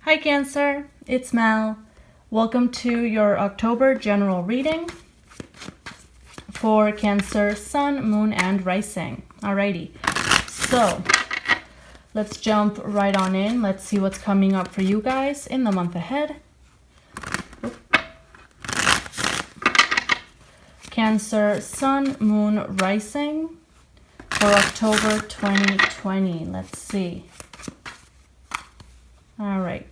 Hi Cancer, it's Mel. Welcome to your October general reading for Cancer, Sun, Moon, and Rising. Alrighty, so let's jump right on in. Let's see what's coming up for you guys in the month ahead. Cancer, Sun, Moon, Rising for October 2020. Let's see. All right.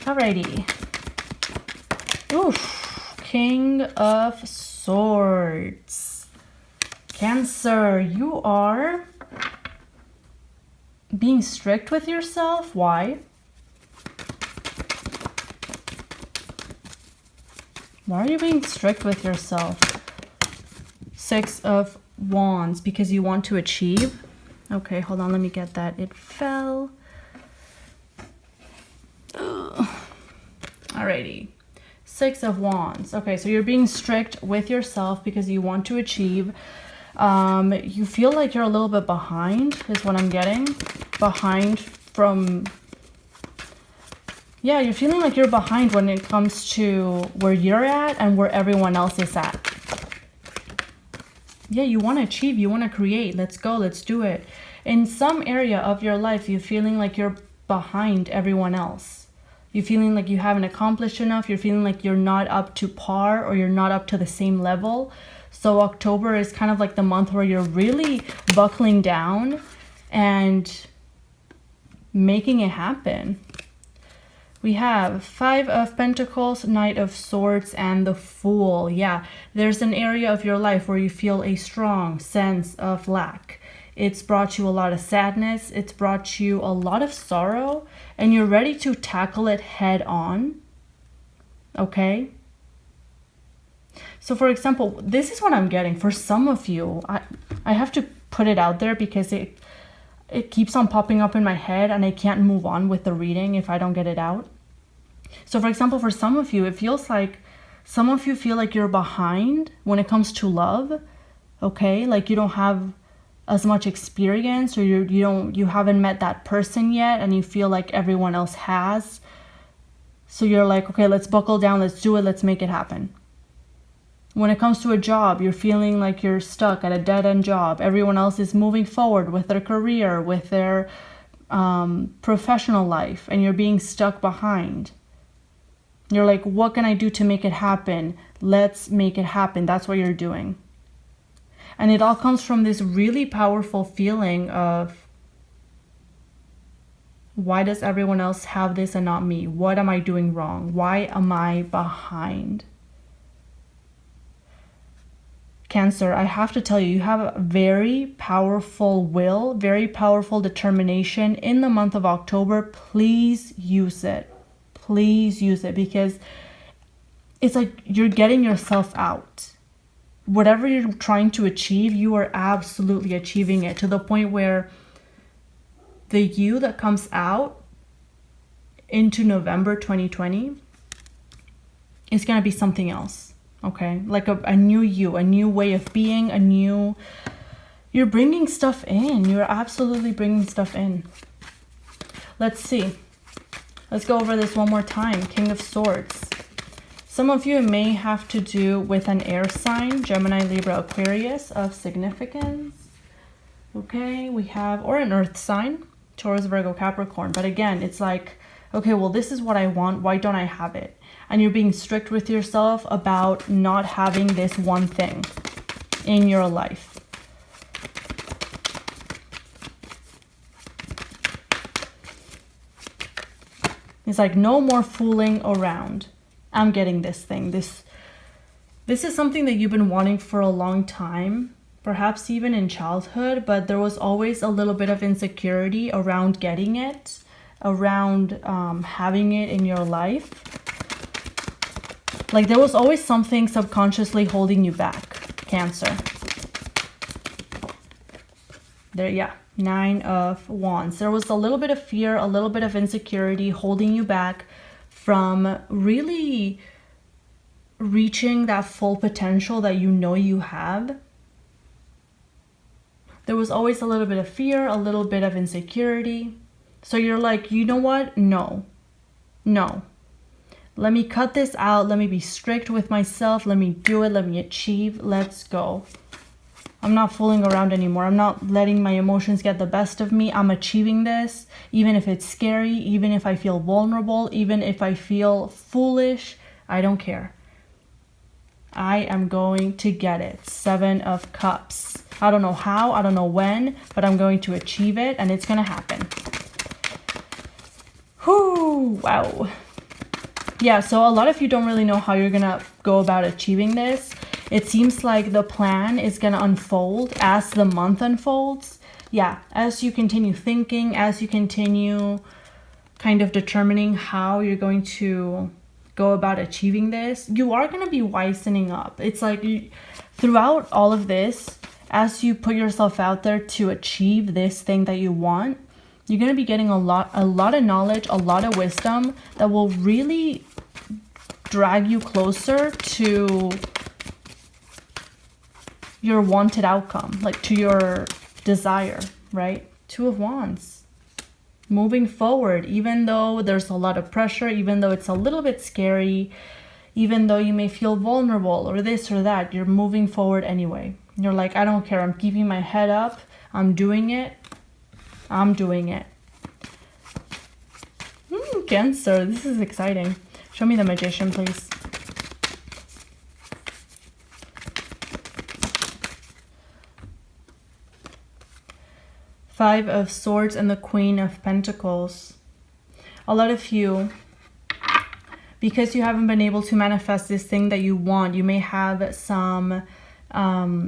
Alrighty. Oof. King of Swords. Cancer, you are being strict with yourself. Why? Why are you being strict with yourself? Six of Wands, because you want to achieve. Okay, hold on, let me get that. It fell. Alrighty. Six of Wands. Okay, so you're being strict with yourself because you want to achieve. You feel like you're a little bit behind, is what I'm getting. Behind from... Yeah, you're feeling like you're behind when it comes to where you're at and where everyone else is at. Yeah, you want to achieve, you want to create. Let's go, let's do it. In some area of your life, you're feeling like you're behind everyone else. You're feeling like you haven't accomplished enough. You're feeling like you're not up to par or you're not up to the same level. So October is kind of like the month where you're really buckling down and making it happen. We have Five of Pentacles, Knight of Swords, and the Fool. Yeah, there's an area of your life where you feel a strong sense of lack. It's brought you a lot of sadness. It's brought you a lot of sorrow, and you're ready to tackle it head on. Okay? So for example, this is what I'm getting for some of you. I have to put it out there because it keeps on popping up in my head and I can't move on with the reading if I don't get it out. So for example, for some of you, it feels like some of you feel like you're behind when it comes to love. Okay? Like you don't have as much experience, or you haven't met that person yet and you feel like everyone else has. So you're like, okay, let's buckle down, let's do it, let's make it happen. When it comes to a job, you're feeling like you're stuck at a dead-end job. Everyone else is moving forward with their career, with their professional life, and you're being stuck behind. You're like, what can I do to make it happen? Let's make it happen. That's what you're doing. And it all comes from this really powerful feeling of, why does everyone else have this and not me? What am I doing wrong? Why am I behind? Cancer, I have to tell you, you have a very powerful will, very powerful determination in the month of October. Please use it. Please use it, because it's like you're getting yourself out. Whatever you're trying to achieve, you are absolutely achieving it to the point where the you that comes out into November 2020 is going to be something else. Okay, like a new you, a new way of being, you're bringing stuff in. You're absolutely bringing stuff in. Let's see. Let's go over this one more time. King of Swords. Some of you may have to do with an air sign, Gemini, Libra, Aquarius of significance. Okay, we have, or an earth sign, Taurus, Virgo, Capricorn. But again, it's like, okay, well, this is what I want. Why don't I have it? And you're being strict with yourself about not having this one thing in your life. It's like, no more fooling around. I'm getting this thing. This is something that you've been wanting for a long time, perhaps even in childhood, but there was always a little bit of insecurity around getting it, around having it in your life. Like there was always something subconsciously holding you back, Cancer. There, yeah, Nine of Wands. There was a little bit of fear, a little bit of insecurity holding you back from really reaching that full potential that you know you have, there was always a little bit of fear, a little bit of insecurity. So you're like, you know what? No. Let me cut this out. Let me be strict with myself. Let me do it. Let me achieve. Let's go. I'm not fooling around anymore. I'm not letting my emotions get the best of me. I'm achieving this, even if it's scary, even if I feel vulnerable, even if I feel foolish. I don't care. I am going to get it. 7 of Cups. I don't know how, I don't know when, but I'm going to achieve it, and it's going to happen. Whew, wow. Yeah, so a lot of you don't really know how you're going to go about achieving this. It seems like the plan is going to unfold as the month unfolds. Yeah, as you continue thinking, as you continue kind of determining how you're going to go about achieving this, you are going to be wisening up. It's like throughout all of this, as you put yourself out there to achieve this thing that you want, you're going to be getting a lot of knowledge, a lot of wisdom that will really drag you closer to your wanted outcome, like to your desire, right? 2 of Wands. Moving forward, even though there's a lot of pressure, even though it's a little bit scary, even though you may feel vulnerable or this or that, you're moving forward anyway. You're like, I don't care. I'm keeping my head up. I'm doing it. I'm doing it. Cancer, this is exciting. Show me the Magician, please. Five of Swords and the Queen of Pentacles. A lot of you, because you haven't been able to manifest this thing that you want, you may have some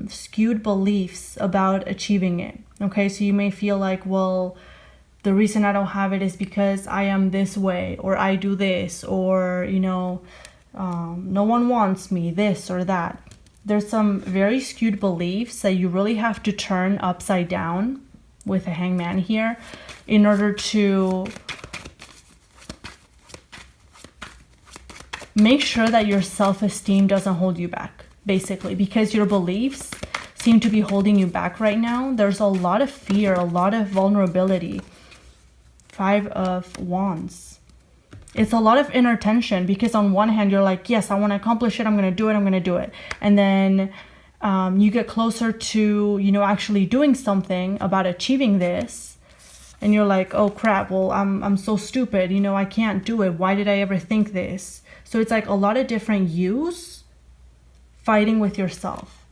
skewed beliefs about achieving it. Okay, so you may feel like, well, the reason I don't have it is because I am this way, or I do this, or, you know, no one wants me, this or that. There's some very skewed beliefs that you really have to turn upside down with a Hangman here in order to make sure that your self-esteem doesn't hold you back, basically, because your beliefs seem to be holding you back right now. There's a lot of fear, a lot of vulnerability. 5 of Wands. It's a lot of inner tension because on one hand, you're like, yes, I want to accomplish it. I'm going to do it. I'm going to do it. And then you get closer to, you know, actually doing something about achieving this. And you're like, oh crap, well, I'm so stupid. You know, I can't do it. Why did I ever think this? So it's like a lot of different yous fighting with yourself.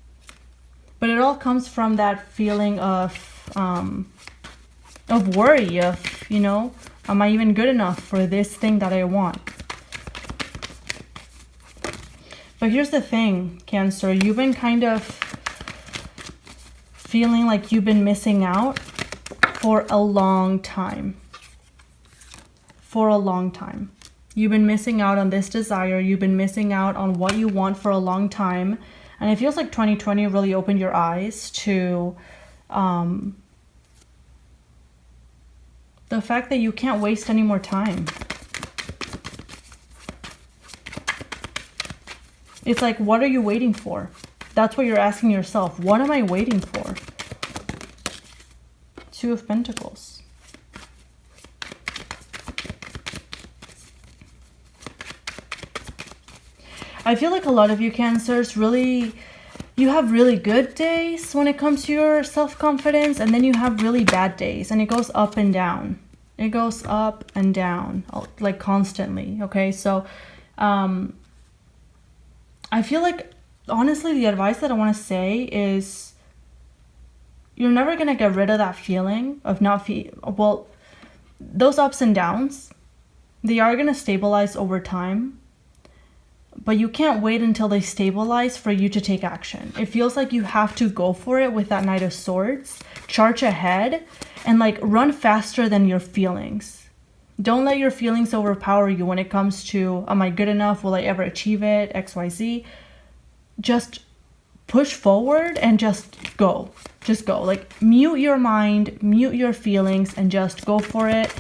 But it all comes from that feeling of worry, of, you know, am I even good enough for this thing that I want? But here's the thing, Cancer, you've been kind of feeling like you've been missing out for a long time. For a long time. You've been missing out on this desire. You've been missing out on what you want for a long time. And it feels like 2020 really opened your eyes to the fact that you can't waste any more time. It's like, what are you waiting for? That's what you're asking yourself. What am I waiting for? 2 of Pentacles. I feel like a lot of you Cancers really, you have really good days when it comes to your self-confidence, and then you have really bad days, and it goes up and down. It goes up and down, like constantly, okay? So, I feel like, honestly, the advice that I want to say is you're never going to get rid of that feeling of not well, those ups and downs, they are going to stabilize over time, but you can't wait until they stabilize for you to take action. It feels like you have to go for it with that Knight of Swords, charge ahead, and like run faster than your feelings. Don't let your feelings overpower you when it comes to, am I good enough? Will I ever achieve it? XYZ. Just push forward and just go. Just go. Like, mute your mind, mute your feelings, and just go for it.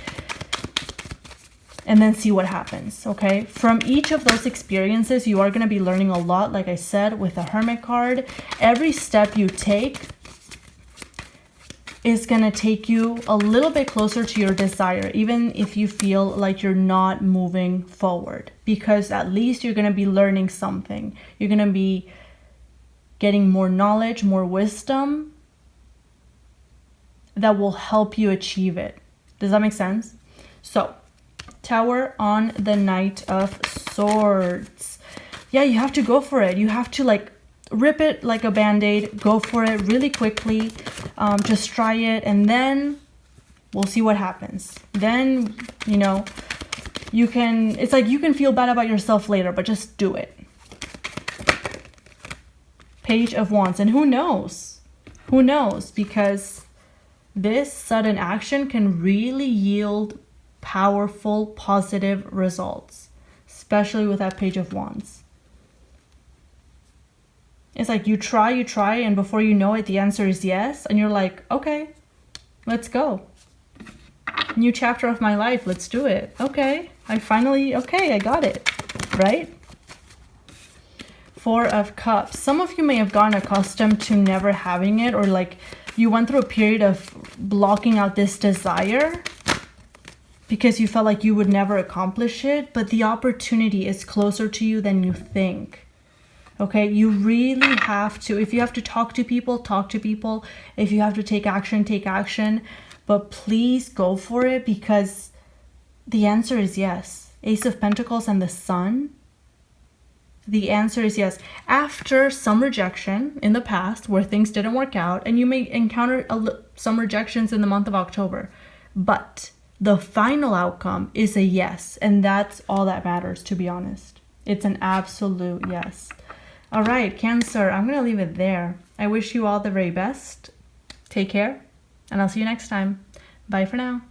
and then see what happens, okay? From each of those experiences, you are going to be learning a lot. Like I said, with the Hermit card, every step you take is going to take you a little bit closer to your desire, even if you feel like you're not moving forward, because at least you're going to be learning something. You're going to be getting more knowledge, more wisdom that will help you achieve it. Does that make sense? So, Tower on the Knight of Swords. Yeah, you have to go for it. You have to like rip it like a band-aid. Go for it really quickly. Just try it, and then we'll see what happens. Then, you know, you can, it's like you can feel bad about yourself later, but just do it. Page of Wands. And who knows? Who knows? Because this sudden action can really yield powerful, positive results, especially with that Page of Wands. It's like you try, and before you know it, the answer is yes. And you're like, okay, let's go. New chapter of my life, let's do it. Okay, I got it, right? Four of Cups. Some of you may have gotten accustomed to never having it, or like you went through a period of blocking out this desire because you felt like you would never accomplish it, but the opportunity is closer to you than you think. Okay, you really have to, if you have to talk to people, talk to people. If you have to take action, take action. But please go for it, because the answer is yes. Ace of Pentacles and the Sun. The answer is yes. After some rejection in the past where things didn't work out, and you may encounter some rejections in the month of October, but the final outcome is a yes. And that's all that matters, to be honest. It's an absolute yes. All right, Cancer, I'm going to leave it there. I wish you all the very best. Take care, and I'll see you next time. Bye for now.